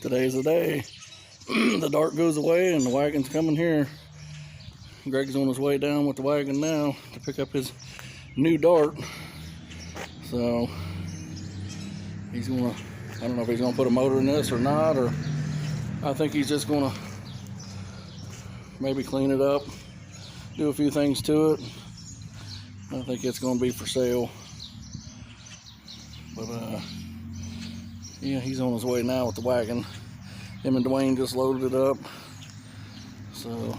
Today's the day. The dart goes away and the wagon's coming here. Greg's on his way down with the wagon now to pick up his new dart. So he's gonna, I don't know if he's gonna put a motor in this or not, or I think he's just gonna maybe clean it up, do a few things to it. I think it's gonna be for sale. But yeah, he's on his way now with the wagon. Him and Dwayne just loaded it up, so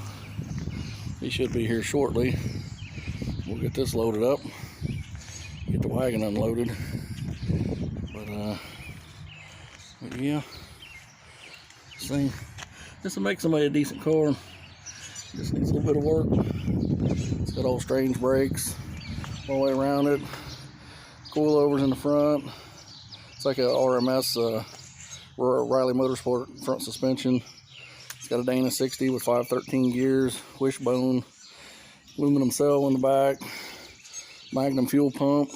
he should be here shortly. We'll get this loaded up, get the wagon unloaded. But yeah, this will make somebody a decent car. Just needs a little bit of work. It's got all strange brakes all the way around it, coilovers in the front. It's like a RMS Riley Motorsport front suspension. It's got a Dana 60 with 513 gears, wishbone, aluminum cell in the back, Magnum fuel pump.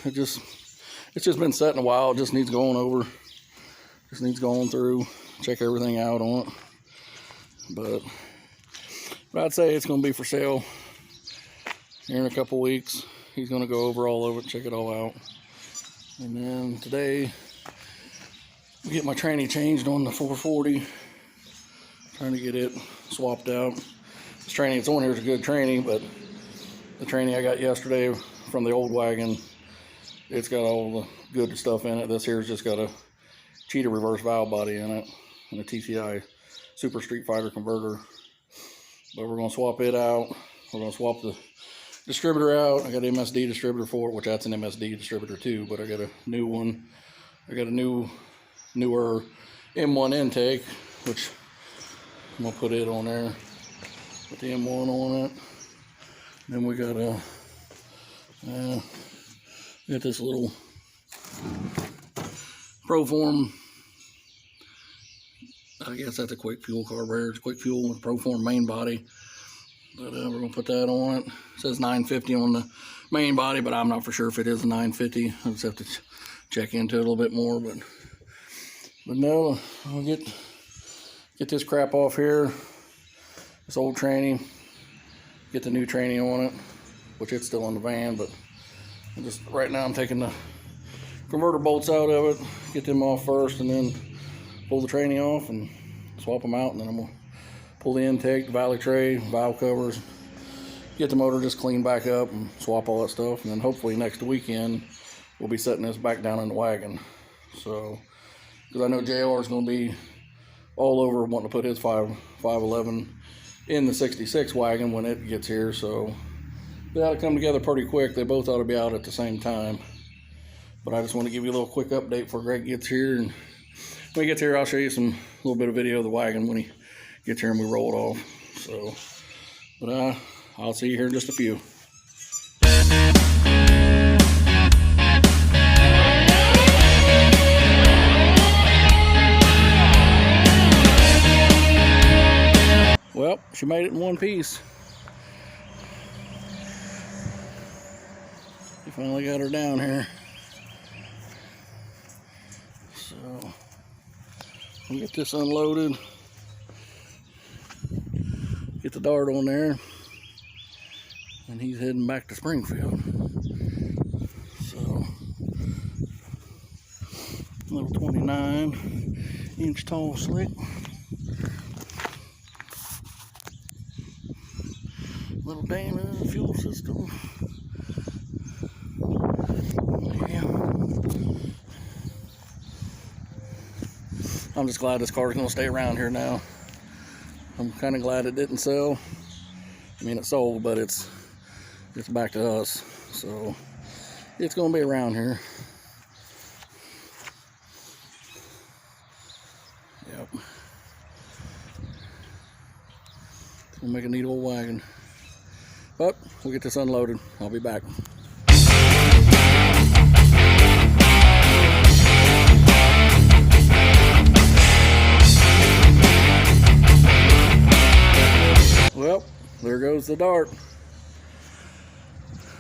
It's just been sitting a while. It just needs going over. Just needs going through, check everything out on it. But I'd say it's going to be for sale here in a couple weeks. He's going to go over all of it, check it all out. And then today, we get my tranny changed on the 440. Trying to get it swapped out. This tranny that's on here is a good tranny, but the tranny I got yesterday from the old wagon, it's got all the good stuff in it. This here's just got a cheetah reverse valve body in it and a TCI Super Street Fighter converter. But we're going to swap it out. We're going to swap the distributor out. I got an MSD distributor for it, which that's an MSD distributor too, but I got a new one. I got a newer M1 intake, which I'm gonna put it on there with the M1 on it. Then we got this little Proform. I guess that's a quick fuel carburetor. It's quick fuel with Proform main body. But we're gonna put that on it. It says 950 on the main body, but I'm not for sure if it is a 950. I'll just have to check into it a little bit more. But no, I'll get this crap off here. This old tranny. Get the new tranny on it, which it's still in the van. But right now I'm taking the converter bolts out of it. Get them off first, and then pull the tranny off and swap them out, and then I'm gonna pull the intake, the valley tray, valve covers, get the motor just cleaned back up and swap all that stuff. And then hopefully next weekend, we'll be setting this back down in the wagon. So, because I know JR is going to be all over wanting to put his 511 in the 66 wagon when it gets here. So, they ought to come together pretty quick. They both ought to be out at the same time. But I just want to give you a little quick update before Greg gets here. And when he gets here, I'll show you a little bit of video of the wagon when he gets here and we roll it off. So, but I'll see you here in just a few. Well, she made it in one piece. We finally got her down here. So, we'll get this unloaded. Get the dart on there, and he's heading back to Springfield. So, little 29-inch tall slick. Little Dana fuel system. Yeah. I'm just glad this car's gonna stay around here now. I'm kind of glad it didn't sell. I mean, it sold, but it's back to us. So it's gonna be around here. Yep. It's gonna make a neat old wagon. But we'll get this unloaded. I'll be back. Well, there goes the dart.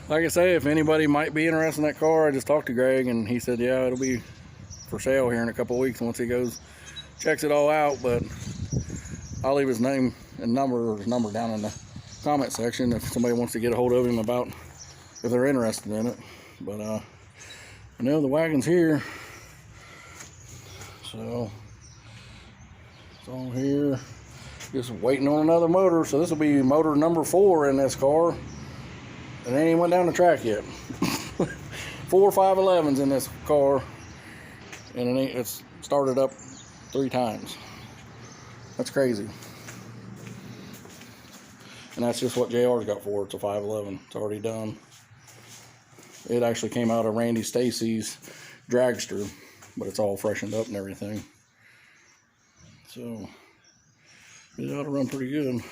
Like I say, if anybody might be interested in that car, I just talked to Greg and he said, yeah, it'll be for sale here in a couple weeks once he goes checks it all out. But I'll leave his name and number down in the comment section if somebody wants to get a hold of him about if they're interested in it. But I know the wagon's here, so it's all here, just waiting on another motor. So this will be motor number 4 in this car, and it ain't even went down the track yet. 4 511s in this car, and it's started up 3 times. That's crazy. And that's just what JR's got for it. It's a 511. It's already done. It actually came out of Randy Stacy's dragster, but it's all freshened up and everything. So it ought to run pretty good.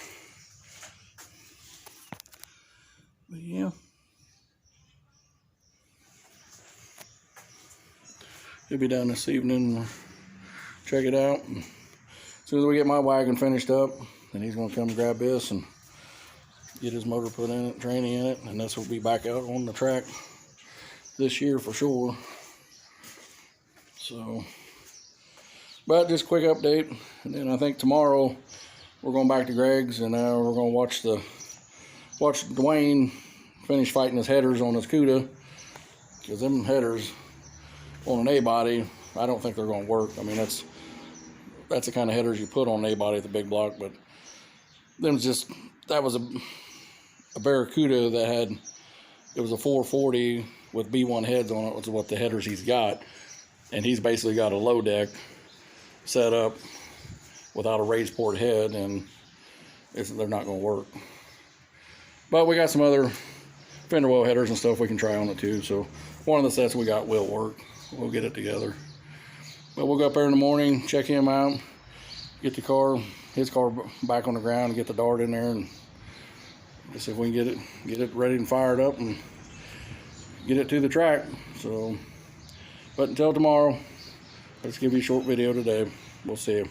But yeah. He'll be down this evening. We'll check it out. And as soon as we get my wagon finished up, then he's gonna come grab this and get his motor put in it, training in it, and this will be back out on the track this year for sure. So, but just a quick update, and then I think tomorrow we're going back to Greg's, and we're gonna watch Dwayne finish fighting his headers on his CUDA, because them headers on an A-body, I don't think they're going to work. I mean, that's the kind of headers you put on an A-body at the big block, but then that was a Barracuda that had, it was a 440 with B1 heads on it, which is what the headers he's got, and he's basically got a low deck set up without a raised port head, and they're not going to work. But we got some other fender well headers and stuff we can try on it too, so one of the sets we got will work. We'll get it together. But we'll go up there in the morning, check him out, get his car back on the ground, and get the Dart in there, and see if we can get it ready and fired up and get it to the track. So, but until tomorrow, let's give you a short video today. We'll see you.